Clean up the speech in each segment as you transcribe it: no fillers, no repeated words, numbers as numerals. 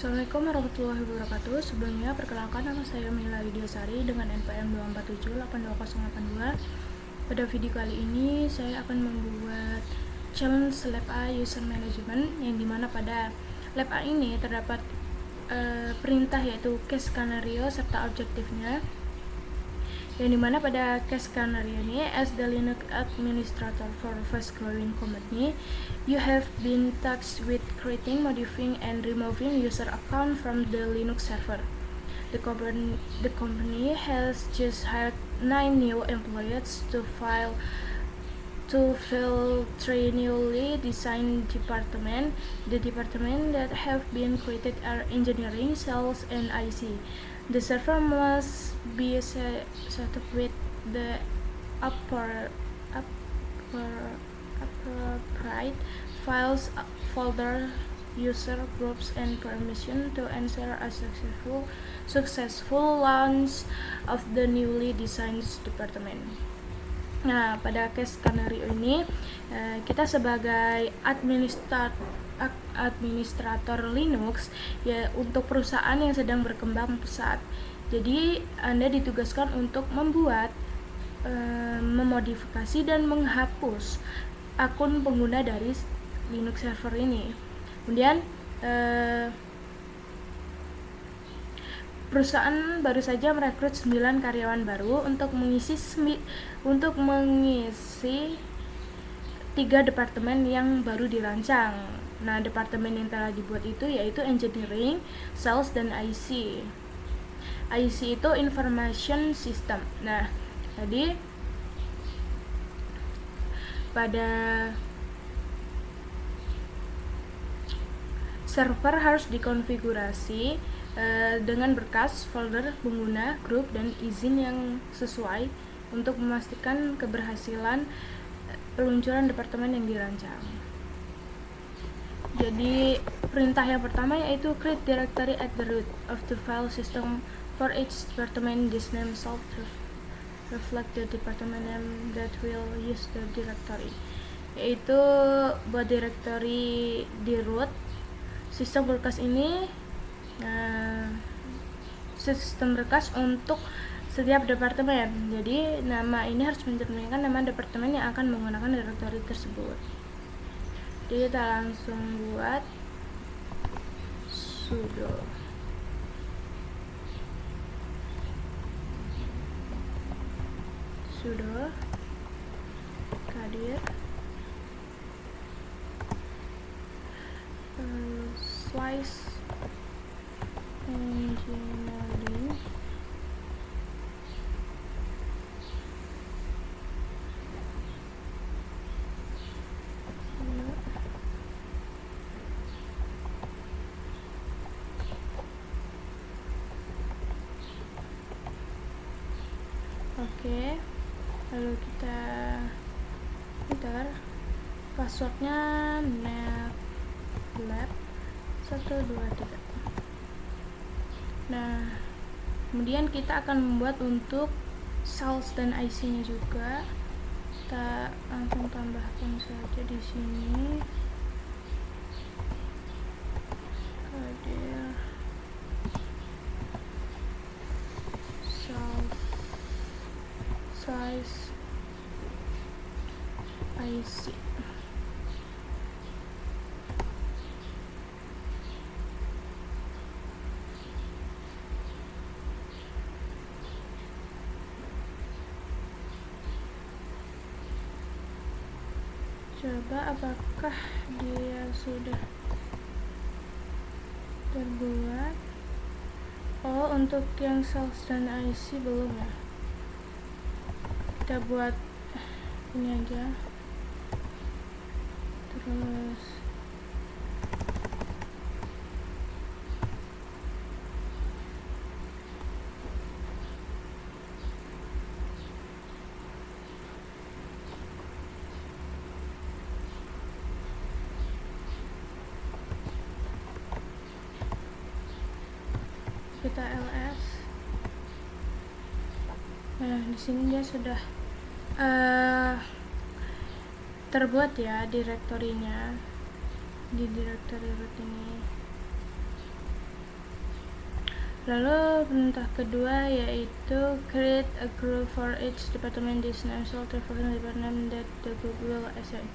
Assalamualaikum warahmatullahi wabarakatuh. Sebelumnya perkenalkan, nama saya Mila Widiasari dengan NPM 2478282. Pada video kali ini saya akan membuat challenge Lab A User Management, yang dimana pada Lab A ini terdapat perintah yaitu case scenario serta objektifnya, yang dimana pada case scenario ini, as the Linux administrator for fast growing company, you have been tasked with creating, modifying, and removing user account from the Linux server. The company has just hired 9 new employees to fill 3 newly designed departments. The departments that have been created are engineering, sales, and IC. The server must be set up with the appropriate files, folder, user groups, and permission to ensure a successful launch of the newly designed department. Nah, pada case skenario ini kita sebagai administrator Linux ya untuk perusahaan yang sedang berkembang pesat. Jadi Anda ditugaskan untuk membuat, memodifikasi dan menghapus akun pengguna dari Linux server ini. Kemudian perusahaan baru saja merekrut 9 karyawan baru untuk mengisi 3 departemen yang baru dirancang. Nah, departemen yang telah dibuat itu yaitu engineering, sales, dan IC. IC itu information system. Nah, tadi pada server harus dikonfigurasi dengan berkas, folder, pengguna, grup, dan izin yang sesuai untuk memastikan keberhasilan peluncuran departemen yang dirancang. Jadi perintah yang pertama yaitu create directory at the root of the file system for each department. This name shall reflect the department name that will use the directory. Yaitu buat directory di root sistem berkas ini, sistem berkas untuk setiap departemen. Jadi nama ini harus mencerminkan nama departemen yang akan menggunakan directory tersebut. Jadi kita langsung buat sudo kadir slice engineering Oke, lalu kita enter passwordnya netlab 123. Nah, kemudian kita akan membuat untuk sales dan IC nya juga. Kita langsung tambahkan saja di sini kadir sales size IC. Coba apakah dia sudah terbuat. Oh, untuk yang sales dan IC belum ya. Kita buat ini aja. Terus kita ls. Nah, di sini dia sudah terbuat ya direktorinya di directory root ini. Lalu perintah kedua yaitu create a group for each department. This name shall refer to the department that the group will assign.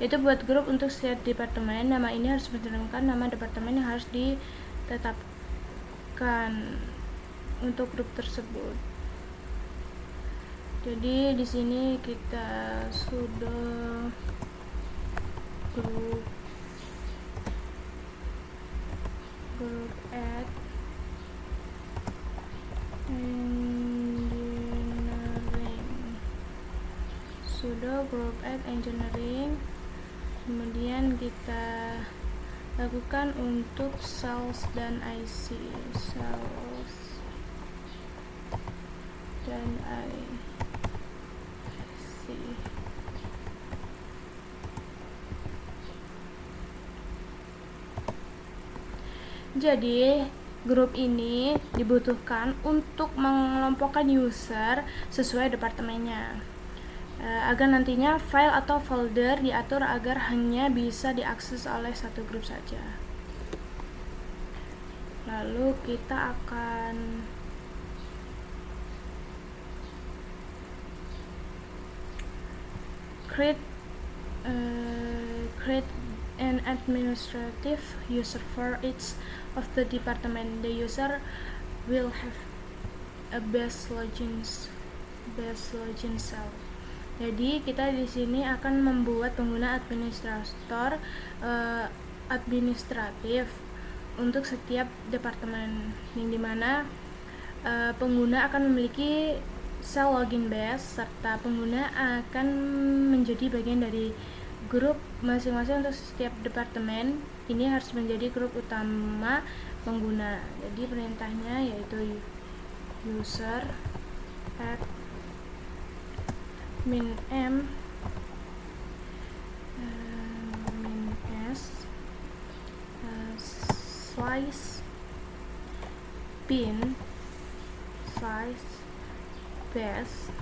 Itu buat grup untuk setiap departemen. Nama ini harus mencerminkan nama departemen yang harus ditetapkan untuk grup tersebut. Jadi di sini kita sudah group add engineering, sudo group add engineering, kemudian kita lakukan untuk sales dan IC, sales dan IC. Jadi grup ini dibutuhkan untuk mengelompokkan user sesuai departemennya, agar nantinya file atau folder diatur agar hanya bisa diakses oleh satu grup saja. Lalu kita akan create an administrative user for each of the department. The user will have a base login cell. Jadi kita di sini akan membuat pengguna administratif untuk setiap departemen, yang dimana pengguna akan memiliki sel login base, serta pengguna akan menjadi bagian dari grup masing-masing untuk setiap departemen. Ini harus menjadi grup utama pengguna. Jadi perintahnya yaitu user add min m min s slice bin slice base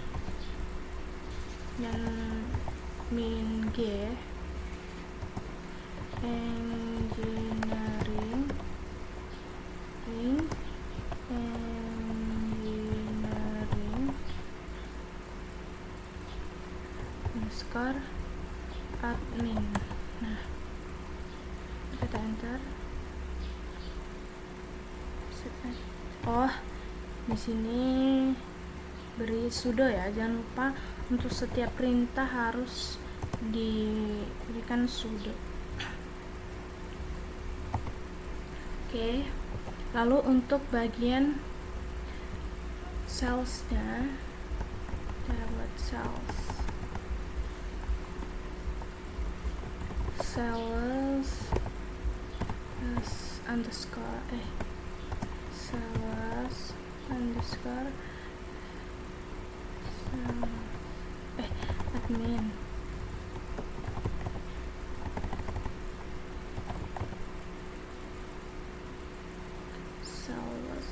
dan min g engineering underscore admin. Nah, kita enter. Oh, di sini beri sudo ya, jangan lupa untuk setiap perintah harus diberikan sudo. Oke, lalu untuk bagian salesnya, kita buat sales underscore sales underscore admin. Sales.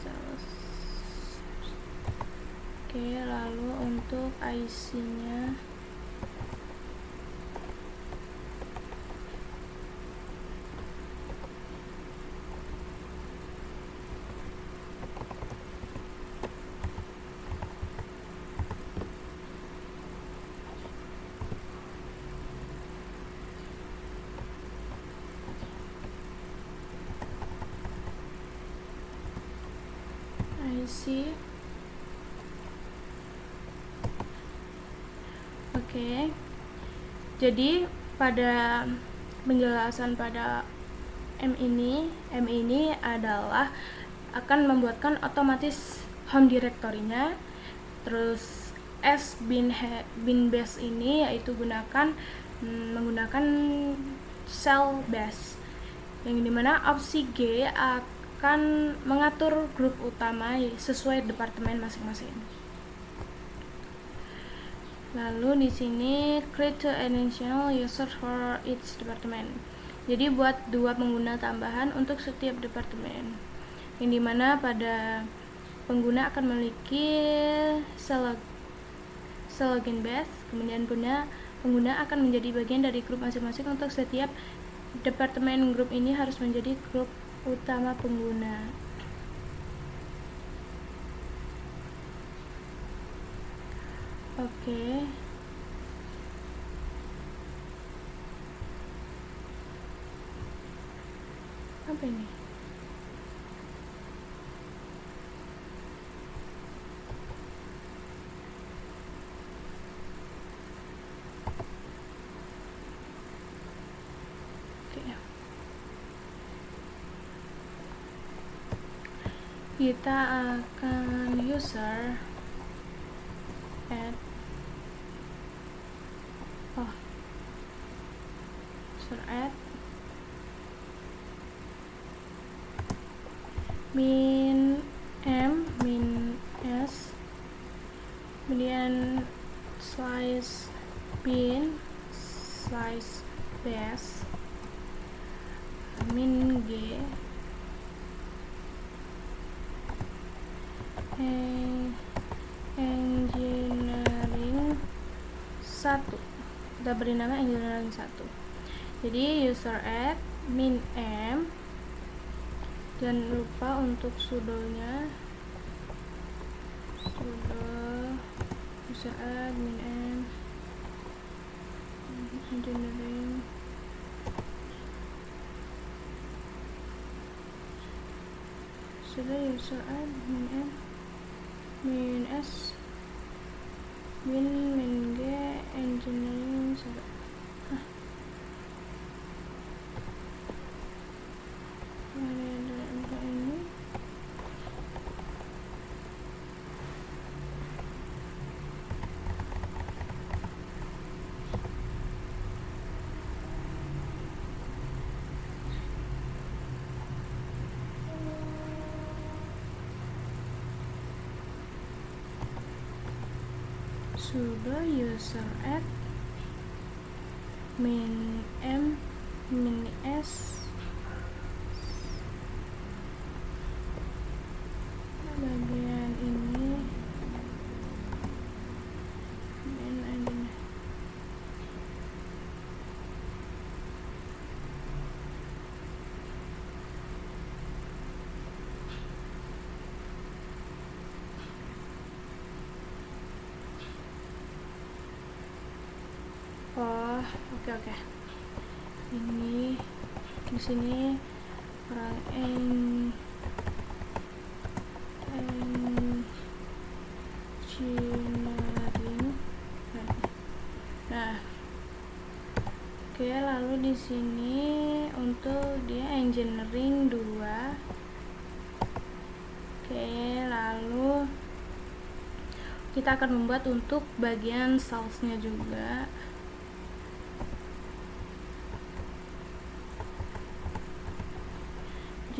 Oke, lalu untuk IC-nya IC. Oke. Jadi pada penjelasan pada M ini adalah akan membuatkan otomatis home directory-nya. Terus bin base ini yaitu menggunakan cell base, yang dimana opsi G akan mengatur grup utama sesuai departemen masing-masing. Lalu di sini create an additional user for each department. Jadi buat 2 pengguna tambahan untuk setiap departemen, yang dimana pada pengguna akan memiliki login base, kemudian pengguna akan menjadi bagian dari grup masing-masing untuk setiap departemen. Grup ini harus menjadi grup utama pengguna. Oke. Apa ini? Oke. Kita akan user add min m min s, kemudian slice bin slice base min g engineering 1, kita beri nama engineering 1. Jadi user add min m, jangan lupa untuk sudonya, sudo user add min m engineering sudah user add min m min s min g engineering 1. Sudo user add min m min s bagian ini min admin. Oke. Ini di sini orang engineering. Nah, oke, lalu di sini untuk dia engineering 2. Oke, lalu kita akan membuat untuk bagian salesnya juga.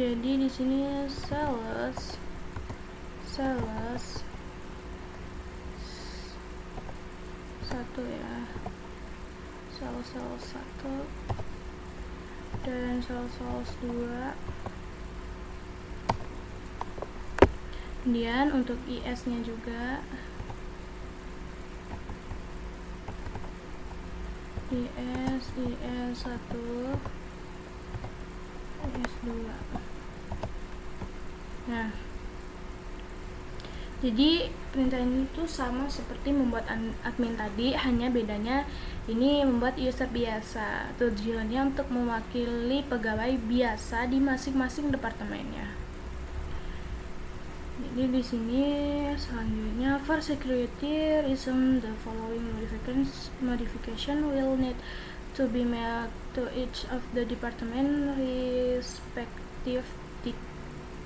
Jadi di sini sales 1 ya, sales 1 dan sales 2. Kemudian untuk IS nya juga IS 1 IS 2. Nah, jadi perintah ini tuh sama seperti membuat admin tadi, hanya bedanya ini membuat user biasa. Tujuannya untuk mewakili pegawai biasa di masing-masing departemennya. Jadi di sini selanjutnya, for security reason the following modification will need to be made to each of the department respective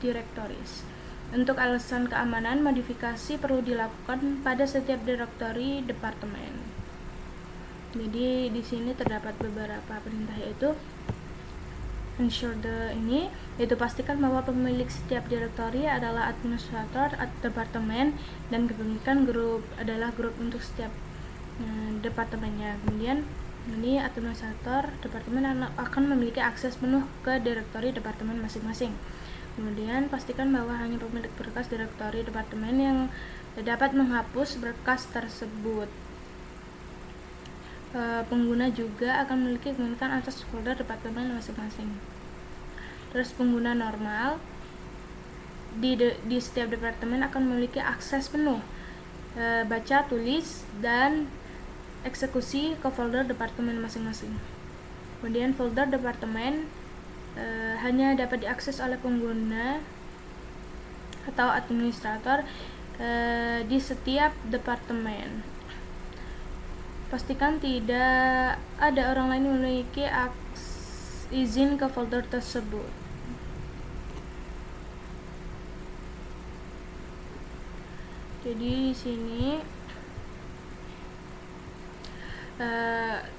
directories. Untuk alasan keamanan, modifikasi perlu dilakukan pada setiap direktori departemen. Jadi di sini terdapat beberapa perintah, yaitu ensure ini, yaitu pastikan bahwa pemilik setiap direktori adalah administrator departemen dan kepemilikan grup adalah grup untuk setiap departemennya. Kemudian ini administrator departemen akan memiliki akses penuh ke direktori departemen masing-masing. Kemudian pastikan bahwa hanya pemilik berkas direktori departemen yang dapat menghapus berkas tersebut. Pengguna juga akan memiliki kepemilikan atas folder departemen masing-masing. Terus pengguna normal di setiap departemen akan memiliki akses penuh baca, tulis, dan eksekusi ke folder departemen masing-masing. Kemudian folder departemen hanya dapat diakses oleh pengguna atau administrator di setiap departemen. Pastikan tidak ada orang lain yang memiliki izin ke folder tersebut. Jadi di sini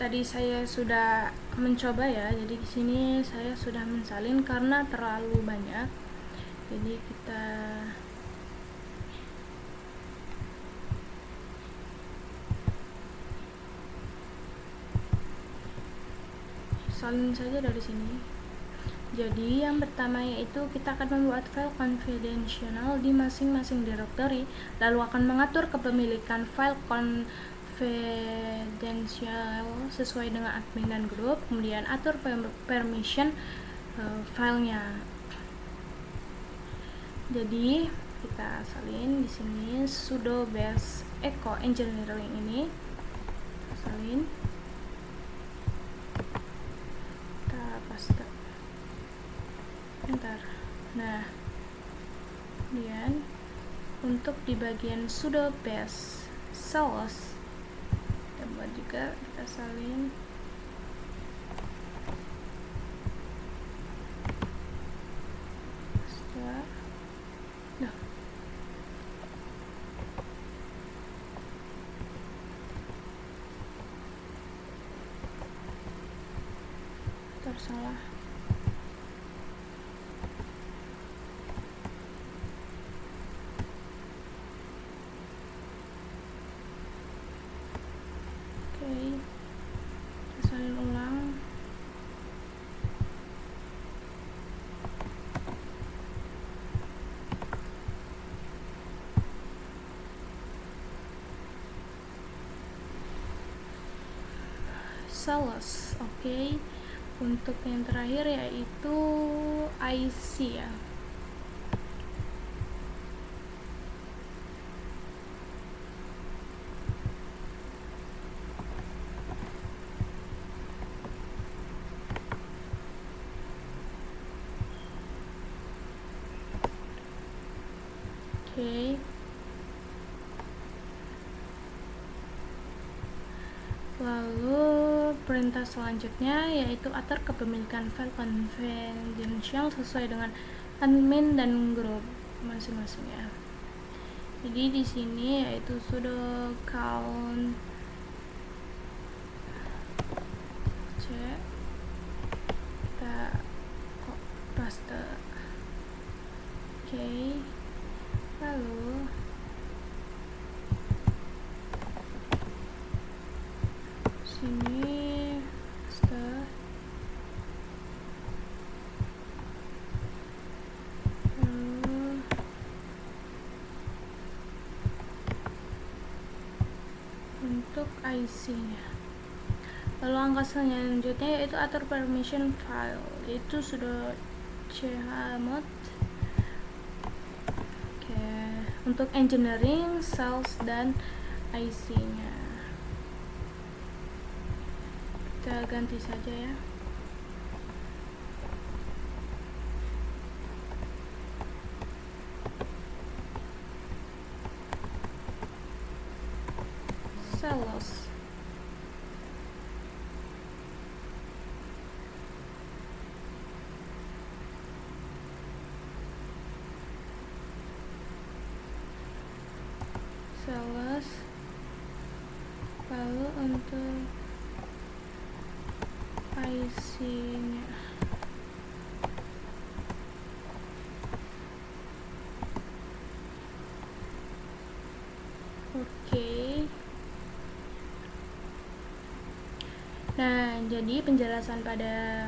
tadi saya sudah mencoba ya. Jadi di sini saya sudah mensalin karena terlalu banyak. Jadi kita salin saja dari sini. Jadi yang pertama yaitu kita akan membuat file confidential di masing-masing directory, lalu akan mengatur kepemilikan file confidential sesuai dengan admin dan grup, kemudian atur permission filenya. Jadi kita salin di sini sudo bash echo engineering ini, salin, kita paste. Bentar. Nah, kemudian untuk di bagian sudo bash source kita buat juga, kita salin setelah tersalah. Salin ulang. Sales, oke. Untuk yang terakhir yaitu IC ya. Oke. Lalu perintah selanjutnya yaitu atur kepemilikan file confidential sesuai dengan admin dan grup masing-masing ya. Jadi di sini yaitu sudo count c, kita paste. Oke. Lalu sini paste. Lalu untuk IC-nya. Lalu angka selanjutnya yaitu atur permission file, yaitu sudo chmod. Untuk engineering, sales, dan IC-nya kita ganti saja ya. Sales. Sales. Lalu untuk IC-nya oke. Nah, jadi penjelasan pada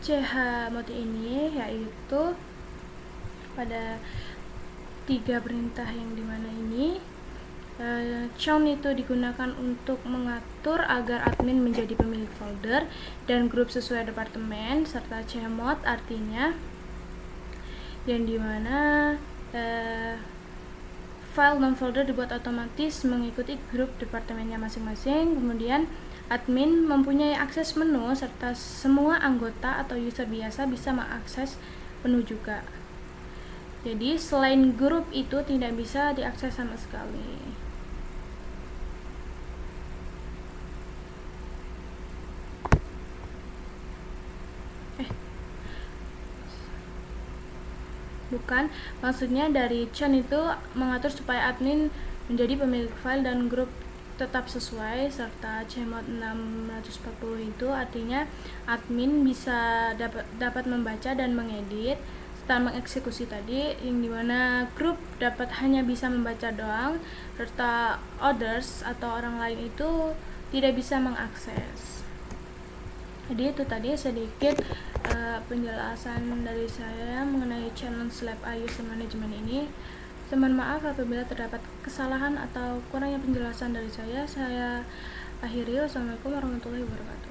chmod ini yaitu pada 3 perintah yang dimana ini chown itu digunakan untuk mengatur agar admin menjadi pemilik folder dan grup sesuai departemen, serta chmod artinya yang dimana file dan folder dibuat otomatis mengikuti grup departemennya masing-masing. Kemudian admin mempunyai akses menu serta semua anggota atau user biasa bisa mengakses menu juga. Jadi selain grup itu tidak bisa diakses sama sekali. Bukan, maksudnya dari Chan itu mengatur supaya admin menjadi pemilik file dan grup tetap sesuai, serta Cmod 640 itu artinya admin bisa dapat membaca dan mengedit serta mengeksekusi tadi, yang dimana grup dapat hanya bisa membaca doang, serta others atau orang lain itu tidak bisa mengakses. Jadi itu tadi sedikit penjelasan dari saya mengenai challenge lab user management ini. Mohon maaf apabila terdapat kesalahan atau kurangnya penjelasan dari saya. Saya akhiri. Wassalamualaikum warahmatullahi wabarakatuh.